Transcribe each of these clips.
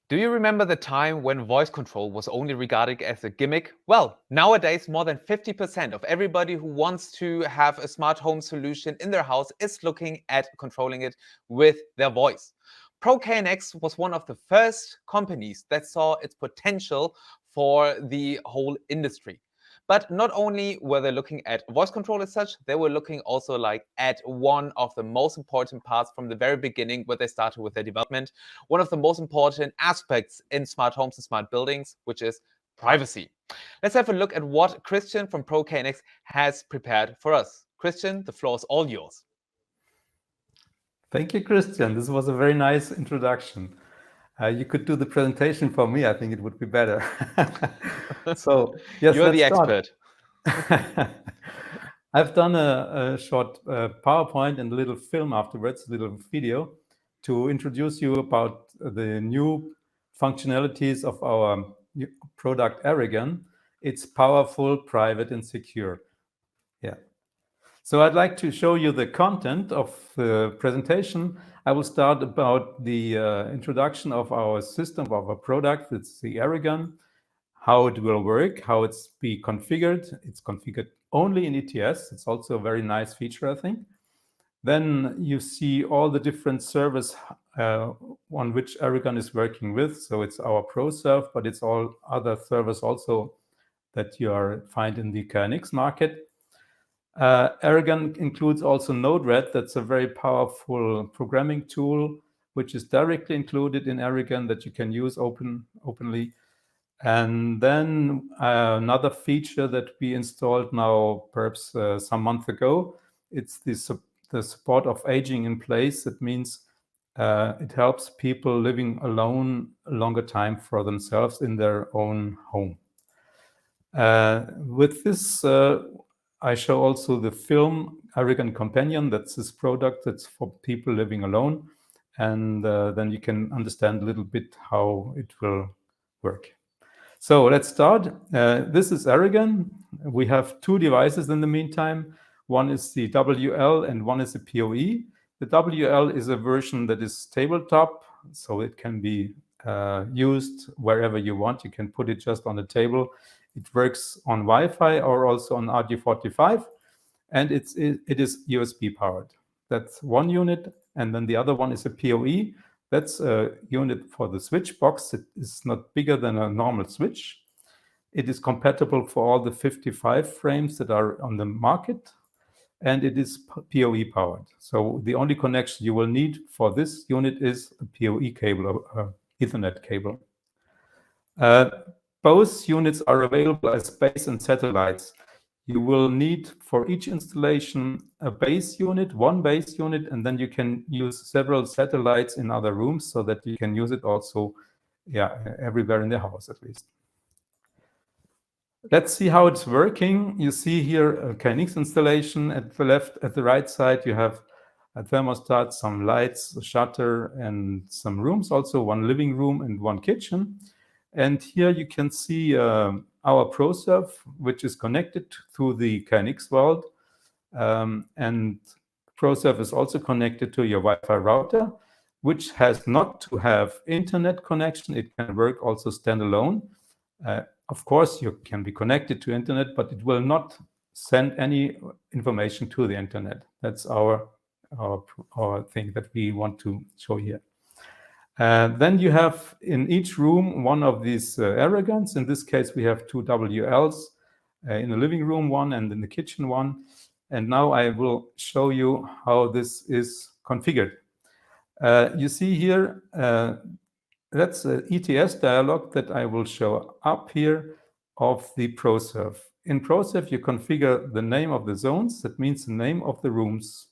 Do you remember the time when voice control was only regarded as a gimmick? Well, nowadays more than 50% of everybody who wants to have a smart home solution in their house is looking at controlling it with their voice. ProKNX was one of the first companies that saw its potential for the whole industry. But not only were they looking at voice control as such, they were looking also like at one of the most important parts from the very beginning where they started with their development, one of the most important aspects in smart homes and smart buildings, which is privacy. Let's have a look at what Christian from ProKNX has prepared for us. Christian, the floor is all yours. Thank you, Christian. This was a very nice introduction. You could do the presentation for me. I think it would be better. So, yes, You're let's the start. expert. I've done a short PowerPoint and a little film afterwards, a little video, to introduce you about the new functionalities of our new product ARAGON. It's powerful, private, and secure. Yeah. So I'd like to show you the content of the presentation. I will start about the introduction of our system, of our product. It's the ARAGON, how it will work, how it's be configured. It's configured only in ETS. It's also a very nice feature, I think. Then you see all the different servers on which ARAGON is working with. So it's our ProServe, but it's all other servers also that you find in the KNX market. ARAGON includes also NodeRED. That's a very powerful programming tool, which is directly included in ARAGON that you can use openly. And then another feature that we installed now, perhaps some month ago, it's the support of aging in place. That means it helps people living alone a longer time for themselves in their own home. With this, I show also the film ARAGON Companion. That's this product that's for people living alone. And then you can understand a little bit how it will work. So let's start. This is ARAGON. We have two devices in the meantime. One is the WL and one is the PoE. The WL is a version that is tabletop, so it can be used wherever you want. You can put it just on the table. It works on Wi-Fi or also on RJ45, and it is USB powered. That's one unit, and then the other one is a PoE. That's a unit for the switch box. It is not bigger than a normal switch. It is compatible for all the 55 frames that are on the market, and it is PoE powered. So the only connection you will need for this unit is a PoE cable, or Ethernet cable. Both units are available as base and satellites. You will need for each installation a base unit, one base unit, and then you can use several satellites in other rooms so that you can use it also everywhere in the house at least. Let's see how it's working. You see here a KNX installation at the right side. You have a thermostat, some lights, a shutter, and some rooms, also one living room and one kitchen. And here you can see our ProServe, which is connected through the KNX world. And ProServe is also connected to your Wi-Fi router, which has not to have internet connection. It can work also standalone. Of course, you can be connected to internet, but it will not send any information to the internet. That's our thing that we want to show here. Then you have in each room one of these ARAGONs. In this case, we have two WLs, in the living room one and in the kitchen one. And now I will show you how this is configured. You see here, that's an ETS dialog that I will show up here of the ProServe. In ProServe, you configure the name of the zones. That means the name of the rooms.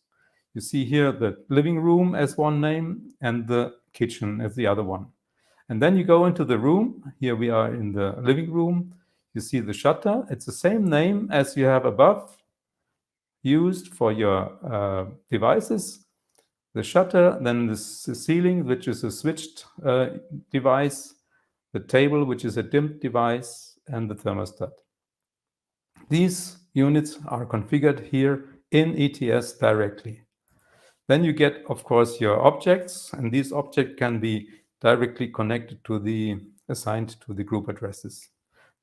You see here the living room as one name and the kitchen as the other one. And then you go into the room. Here we are in the living room. You see the shutter. It's the same name as you have above used for your devices. The shutter, then the ceiling, which is a switched device, the table, which is a dimmed device, and the thermostat. These units are configured here in ETS directly. Then you get, of course, your objects, and these objects can be directly connected to the assigned to the group addresses.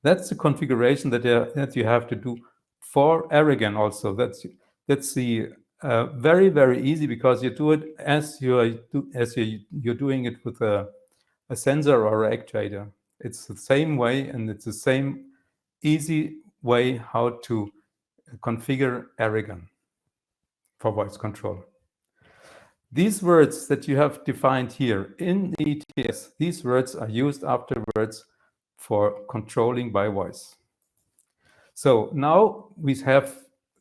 That's the configuration that you have to do for ARAGON also. That's the very, very easy, because you do it as you're doing it with a sensor or an actuator. It's the same way, and it's the same easy way how to configure ARAGON for voice control. These words that you have defined here in the ETS, these words are used afterwards for controlling by voice. So now we have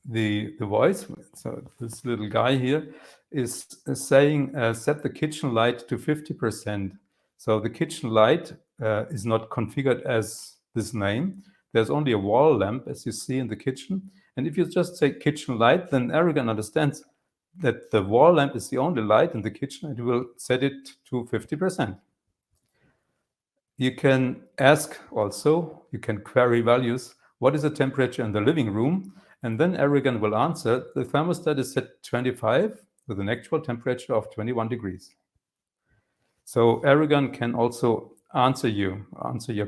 the voice. So this little guy here is saying, set the kitchen light to 50%. So the kitchen light is not configured as this name. There's only a wall lamp, as you see in the kitchen. And if you just say kitchen light, then ARAGON understands that the wall lamp is the only light in the kitchen, and it will set it to 50%. You can ask also, you can query values, what is the temperature in the living room? And then ARAGON will answer, the thermostat is set 25 with an actual temperature of 21 degrees. So ARAGON can also answer your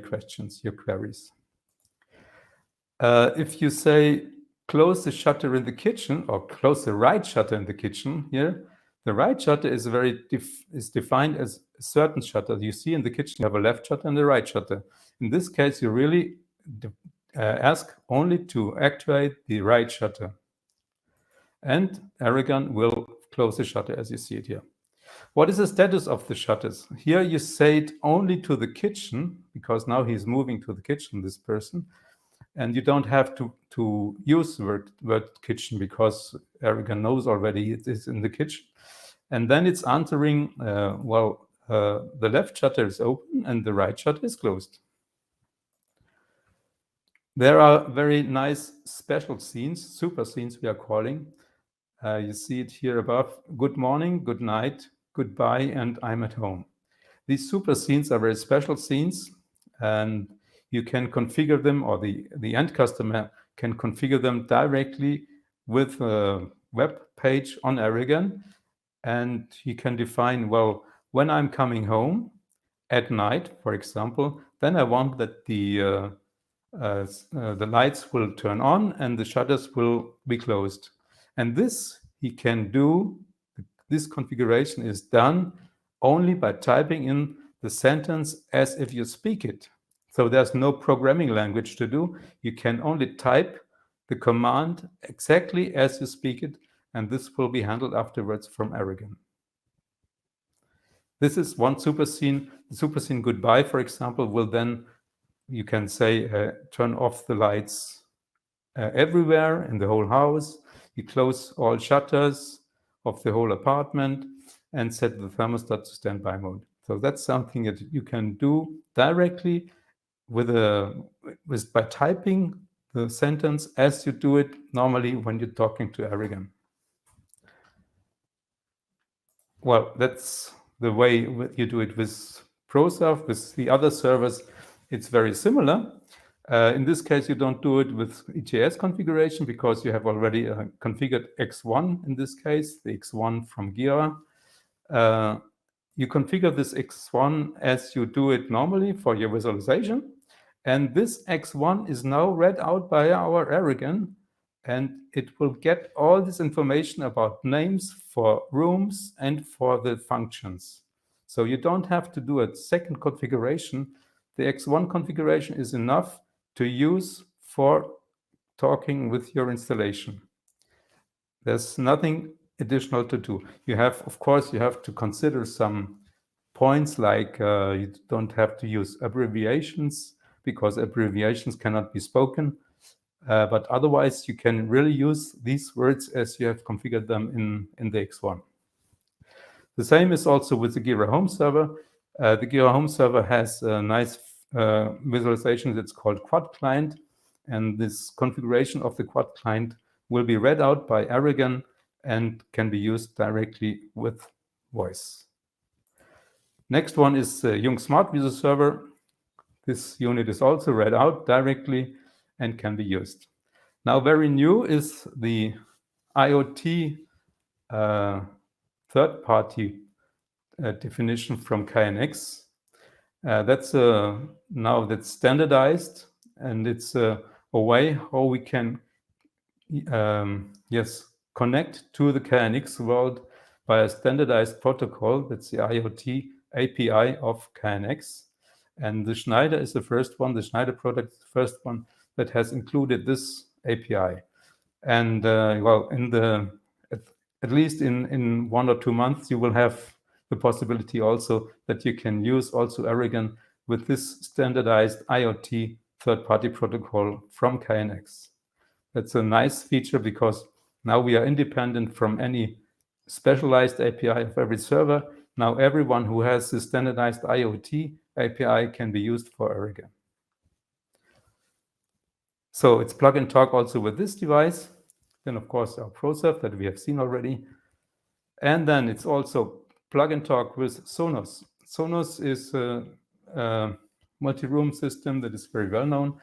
questions, your queries. If you say, close the shutter in the kitchen, or close the right shutter in the kitchen here, the right shutter is defined as a certain shutter. You see in the kitchen, you have a left shutter and a right shutter. In this case, you really ask only to actuate the right shutter. And ARAGON will close the shutter as you see it here. What is the status of the shutters? Here you say it only to the kitchen, because now he's moving to the kitchen, this person. And you don't have to use the word kitchen, because ARAGON knows already it is in the kitchen. And then it's answering, the left shutter is open and the right shutter is closed. There are very nice special scenes, super scenes we are calling. You see it here above. Good morning, good night, goodbye, and I'm at home. These super scenes are very special scenes, and you can configure them, or the end customer can configure them directly with a web page on ARAGON. And you can define, well, when I'm coming home at night, for example, then I want that the lights will turn on and the shutters will be closed. And this he can do, this configuration is done only by typing in the sentence as if you speak it. So there's no programming language to do. You can only type the command exactly as you speak it, and this will be handled afterwards from ARAGON. This is one super scene. The super scene goodbye, for example, will then, you can say, turn off the lights everywhere in the whole house. You close all shutters of the whole apartment and set the thermostat to standby mode. So that's something that you can do directly by typing the sentence as you do it normally when you're talking to ARAGON. Well, that's the way you do it with ProServe. With the other servers, it's very similar. In this case, you don't do it with ETS configuration, because you have already configured X1 in this case, the X1 from Gira. You configure this X1 as you do it normally for your visualization. And this X1 is now read out by our ARAGON, and it will get all this information about names for rooms and for the functions. So you don't have to do a second configuration. The X1 configuration is enough to use for talking with your installation. There's nothing additional to do. You have, of course, you have to consider some points, like you don't have to use abbreviations, because abbreviations cannot be spoken. But otherwise, you can really use these words as you have configured them in the X1. The same is also with the Gira Home Server. The Gira Home Server has a nice visualization that's called Quad Client, and this configuration of the Quad Client will be read out by ARAGON and can be used directly with voice. Next one is the Jung Smart Visual Server. This unit is also read out directly and can be used. Now, very new is the IoT third-party definition from KNX. That's now that's standardized, and it's a way how we can yes, connect to the KNX world by a standardized protocol. That's the IoT API of KNX. And the Schneider is the first one, the Schneider product is the first one that has included this API. And well, at least in 1 or 2 months, you will have the possibility also that you can use also ARAGON with this standardized IoT third-party protocol from KNX. That's a nice feature because now we are independent from any specialized API of every server. Now everyone who has the standardized IoT API can be used for ARAGON. So it's plug and talk also with this device. Then of course our ProServe that we have seen already. And then it's also plug and talk with Sonos. Sonos is a multi-room system that is very well known.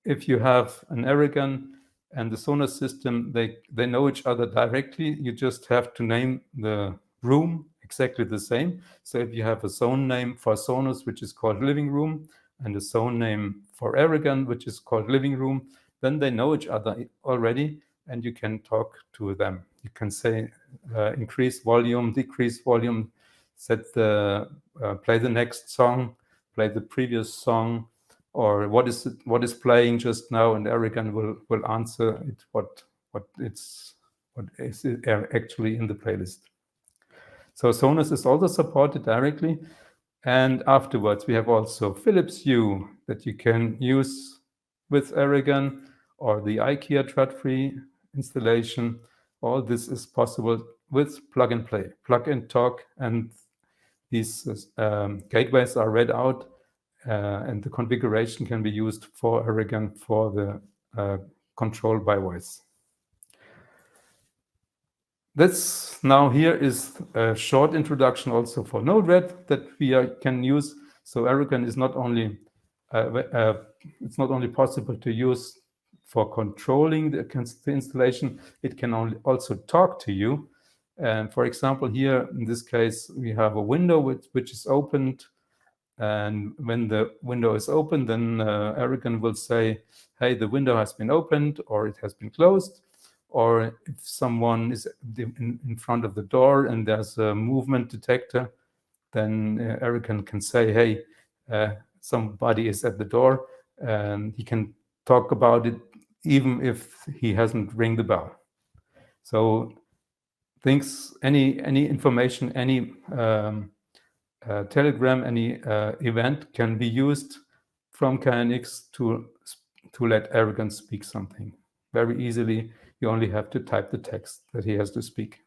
If you have an ARAGON and the Sonos system, they know each other directly. You just have to name the room exactly the same. So if you have a zone name for Sonos, which is called living room, and a zone name for ARAGON, which is called living room, then they know each other already, and you can talk to them. You can say increase volume, decrease volume, set the play the next song, play the previous song, or what is playing just now, and ARAGON will answer it what is actually in the playlist. So Sonos is also supported directly, and afterwards we have also Philips Hue that you can use with ARAGON or the IKEA thread-free installation. All this is possible with plug and play, plug and talk, and these gateways are read out. And the configuration can be used for ARAGON for the control by voice. This now here is a short introduction also for NodeRED that we can use. So ARAGON is not only it's not only possible to use for controlling the installation, it can also talk to you. And for example, here in this case, we have a window which is opened. And when the window is open, then ARAGON will say, hey, the window has been opened or it has been closed. Or if someone is in front of the door and there's a movement detector, then ARAGON can say, hey, somebody is at the door, and he can talk about it even if he hasn't ring the bell. So things, any information, any telegram, any event can be used from KNX to let ARAGON speak something very easily. You only have to type the text that he has to speak.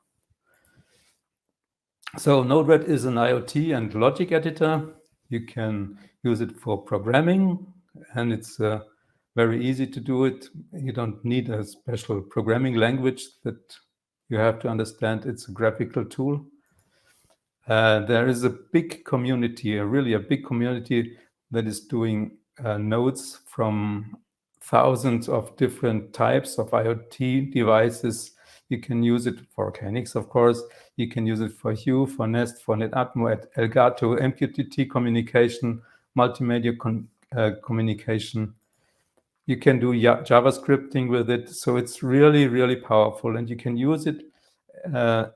So NodeRED is an IoT and logic editor. You can use it for programming, and it's very easy to do it. You don't need a special programming language that you have to understand. It's a graphical tool. There is a big community, really a big community that is doing nodes from thousands of different types of IoT devices. You can use it for KNX, of course. You can use it for Hue, for Nest, for NetAtmo, Elgato, MQTT communication, multimedia communication. You can do JavaScripting with it. So it's really, really powerful, and you can use it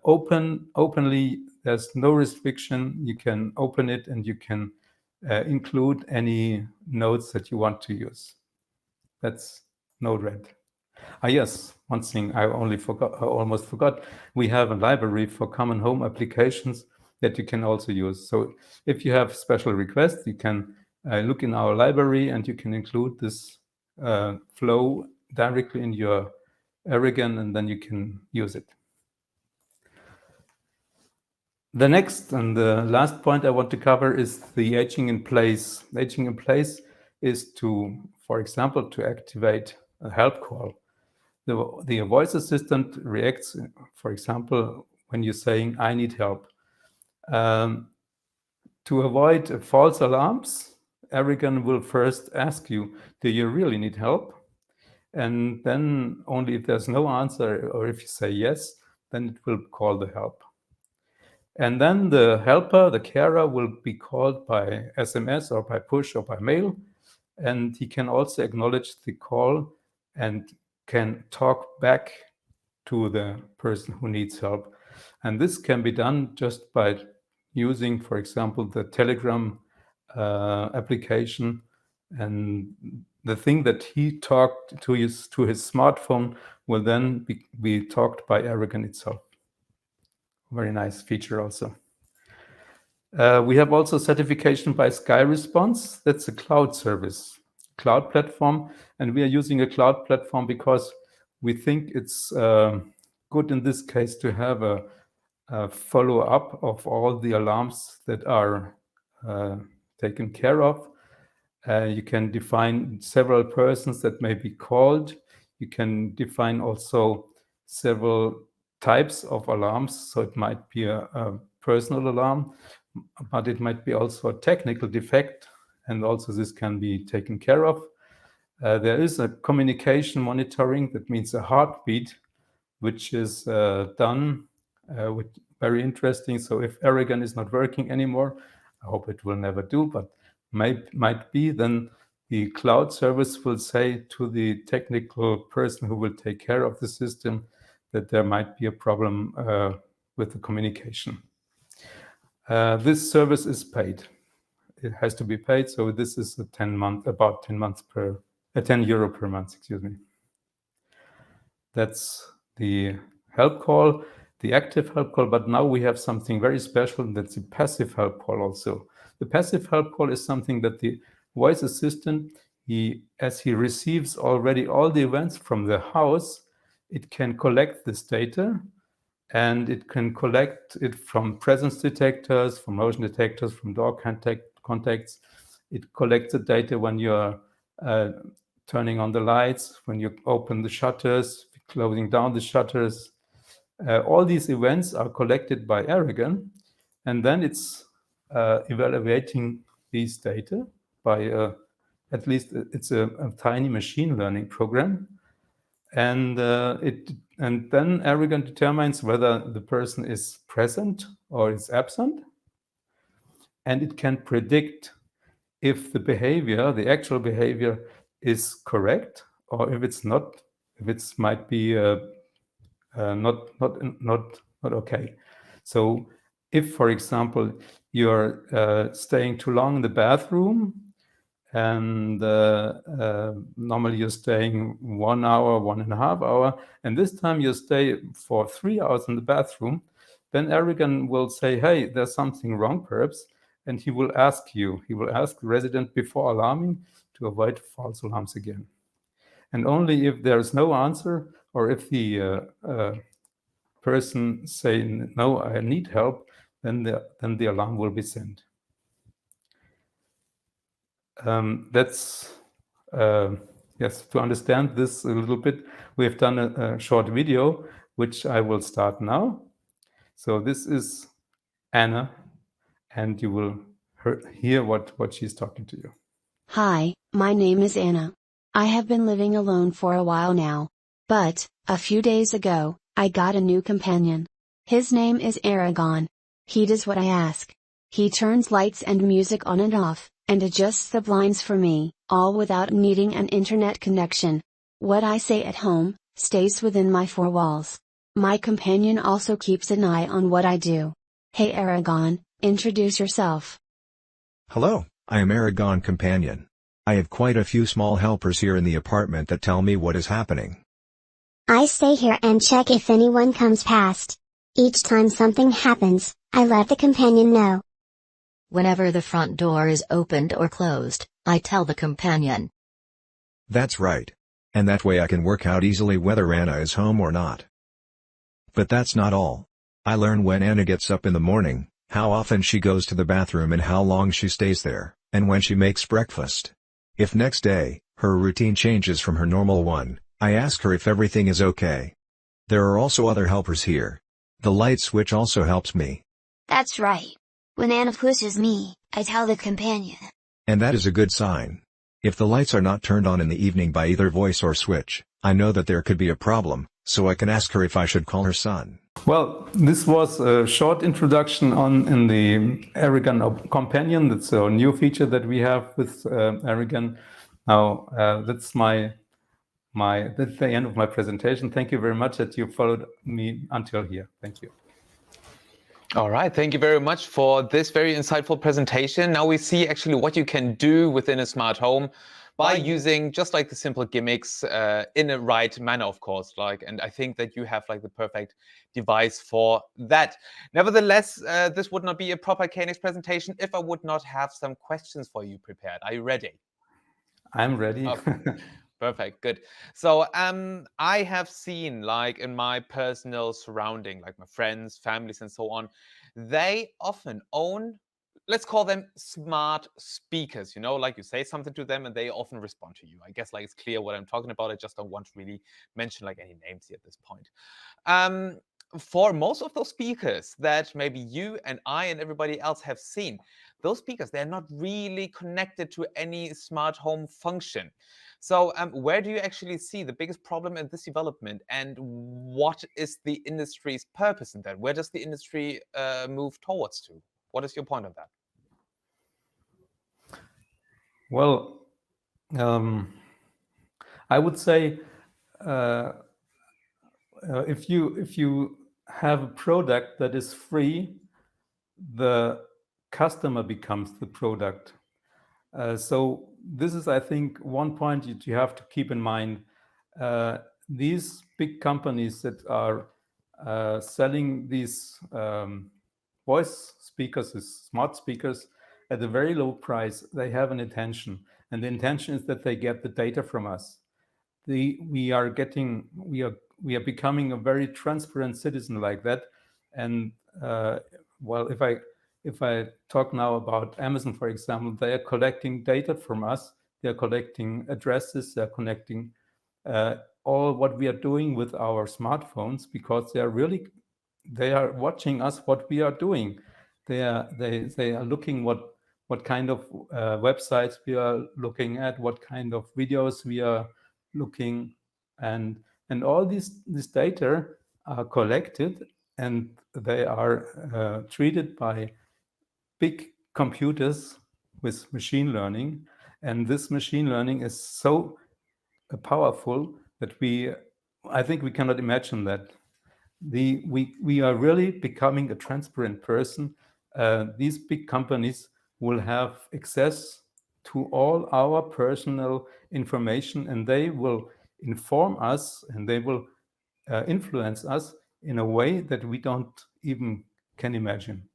openly. There's no restriction. You can open it and you can include any nodes that you want to use. That's NodeRED. Yes, one thing I almost forgot. We have a library for common home applications that you can also use. So if you have special requests, you can look in our library and you can include this flow directly in your ARAGON, and then you can use it. The next and the last point I want to cover is the aging in place. Aging in place is to, for example, to activate a help call. The voice assistant reacts, for example, when you're saying, I need help. To avoid false alarms, ARAGON will first ask you, do you really need help? And then only if there's no answer, or if you say yes, then it will call the help. And then the helper, the carer, will be called by SMS or by push or by mail. And he can also acknowledge the call and can talk back to the person who needs help. And this can be done just by using, for example, the Telegram application. And the thing that he talked to his smartphone will then be talked by ARAGON itself. Very nice feature also. We have also certification by Sky Response. That's a cloud service, cloud platform. And we are using a cloud platform because we think it's good in this case to have a follow-up of all the alarms that are taken care of. You can define several persons that may be called. You can define also several types of alarms. So it might be a personal alarm, but it might be also a technical defect, and also this can be taken care of. There is a communication monitoring, that means a heartbeat, which is done with very interesting. So if ARAGON is not working anymore, I hope it will never do, but might be, then the cloud service will say to the technical person who will take care of the system that there might be a problem with the communication. This service is paid. It has to be paid. So this is about 10 euro per month, excuse me. That's the help call, the active help call. But now we have something very special. That's the passive help call also. The passive help call is something that the voice assistant, as he receives already all the events from the house, it can collect this data, and it can collect it from presence detectors, from motion detectors, from door contacts. It collects the data when you're turning on the lights, when you open the shutters, closing down the shutters. All these events are collected by ARAGON, and then it's evaluating these data by at least it's a tiny machine learning program, and then ARAGON determines whether the person is present or is absent, and it can predict if the behavior, the actual behavior, is correct or if it's not, if it might be not okay. So if, for example, you're staying too long in the bathroom, and normally you're staying 1 hour, 1.5 hours, and this time you stay for 3 hours in the bathroom, then ARAGON will say, hey, there's something wrong perhaps, and he will ask the resident before alarming to avoid false alarms again. And only if there's no answer, or if the person saying, no, I need help, then the alarm will be sent. That's yes, to understand this a little bit, we have done a short video, which I will start now. So this is Anna, and you will hear what she's talking to you. Hi, my name is Anna. I have been living alone for a while now. But, a few days ago, I got a new companion. His name is ARAGON. He does what I ask. He turns lights and music on and off, and adjusts the blinds for me, all without needing an internet connection. What I say at home, stays within my four walls. My companion also keeps an eye on what I do. Hey ARAGON, introduce yourself. Hello, I am ARAGON Companion. I have quite a few small helpers here in the apartment that tell me what is happening. I stay here and check if anyone comes past. Each time something happens, I let the companion know. Whenever the front door is opened or closed, I tell the companion. That's right. And that way I can work out easily whether Anna is home or not. But that's not all. I learn when Anna gets up in the morning, how often she goes to the bathroom and how long she stays there, and when she makes breakfast. If next day, her routine changes from her normal one, I ask her if everything is okay. There are also other helpers here. The light switch also helps me. That's right. When Anna pushes me, I tell the companion. And that is a good sign. If the lights are not turned on in the evening by either voice or switch, I know that there could be a problem, so I can ask her if I should call her son. Well, this was a short introduction in the ARAGON Companion. That's a new feature that we have with ARAGON. Now, that's that's the end of my presentation. Thank you very much that you followed me until here. Thank you. All right, thank you very much for this very insightful presentation. Now we see actually what you can do within a smart home by using just like the simple gimmicks in a right manner, of course. And I think that you have like the perfect device for that. Nevertheless, this would not be a proper KNX presentation if I would not have some questions for you prepared. Are you ready? I'm ready. Okay. Perfect, good. So I have seen, like in my personal surrounding, like my friends, families, and so on, they often own, let's call them smart speakers, like you say something to them and they often respond to you. I guess like it's clear what I'm talking about. I just don't want to really mention like any names here at this point. For most of those speakers that maybe you and I and everybody else have seen, those speakers, they're not really connected to any smart home function. So where do you actually see the biggest problem in this development, and what is the industry's purpose in that? Where does the industry move towards to? What is your point on that? Well, I would say if you have a product that is free, the customer becomes the product. So this is, I think, one point that you have to keep in mind. These big companies that are selling these voice speakers, these smart speakers, at a very low price, they have an intention. And the intention is that they get the data from us. We are becoming a very transparent citizen like that. And well, if I talk now about Amazon, for example, they are collecting data from us. They are collecting addresses. They are connecting all what we are doing with our smartphones, because they are watching us, what we are doing. They are looking what kind of websites we are looking at, what kind of videos we are looking, and all this data are collected, and they are treated by big computers with machine learning. And this machine learning is so powerful that I think we cannot imagine that. We are really becoming a transparent person. These big companies will have access to all our personal information, and they will inform us, and they will influence us in a way that we don't even can imagine.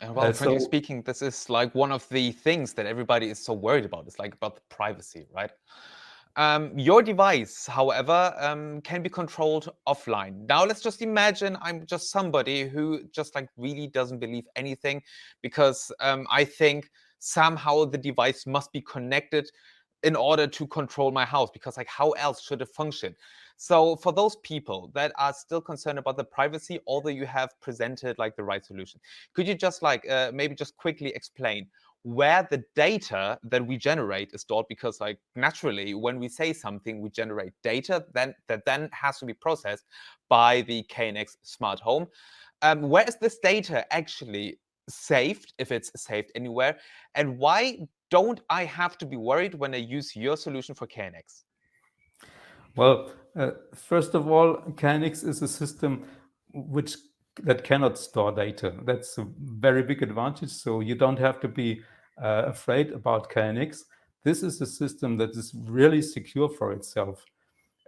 Well, frankly speaking, this is like one of the things that everybody is so worried about. It's like about the privacy, right? Your device, however, can be controlled offline. Now, let's just imagine I'm just somebody who just like really doesn't believe anything, because I think somehow the device must be connected in order to control my house, because like how else should it function? So for those people that are still concerned about the privacy, although you have presented like the right solution, could you just like maybe just quickly explain where the data that we generate is stored? Because like naturally, when we say something, we generate data that then has to be processed by the KNX smart home. Where is this data actually saved, if it's saved anywhere? And why don't I have to be worried when I use your solution for KNX? Well, first of all, KNX is a system that cannot store data. That's a very big advantage. So you don't have to be afraid about KNX. This is a system that is really secure for itself.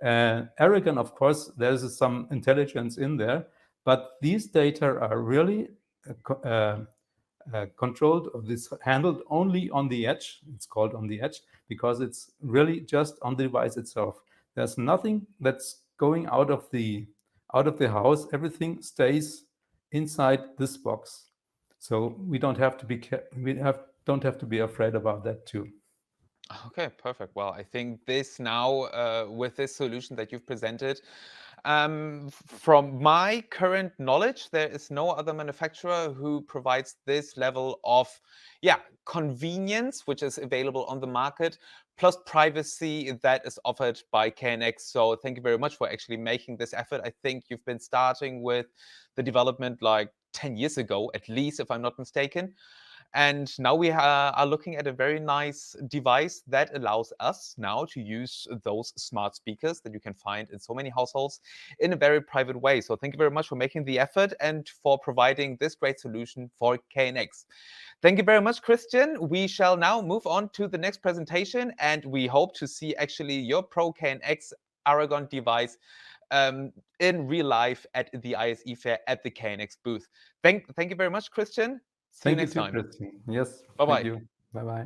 ARAGON, of course, there's some intelligence in there, but these data are really controlled, or this handled only on the edge. It's called on the edge because it's really just on the device itself. There's nothing that's going out of the house. Everything stays inside this box. So we don't have to be afraid about that too. Okay, perfect. Well, I think this now, with this solution that you've presented, From my current knowledge, there is no other manufacturer who provides this level of, convenience, which is available on the market, plus privacy that is offered by KNX. So thank you very much for actually making this effort. I think you've been starting with the development like 10 years ago, at least, if I'm not mistaken. And now we are looking at a very nice device that allows us now to use those smart speakers that you can find in so many households in a very private way. So thank you very much for making the effort and for providing this great solution for KNX. Thank you very much, Christian. We shall now move on to the next presentation, and we hope to see actually your ProKNX ARAGON device in real life at the ISE fair at the KNX booth. Thank you very much, Christian. See you Thank you next too, time. Christian. Yes. Bye-bye. Thank you. Bye-bye.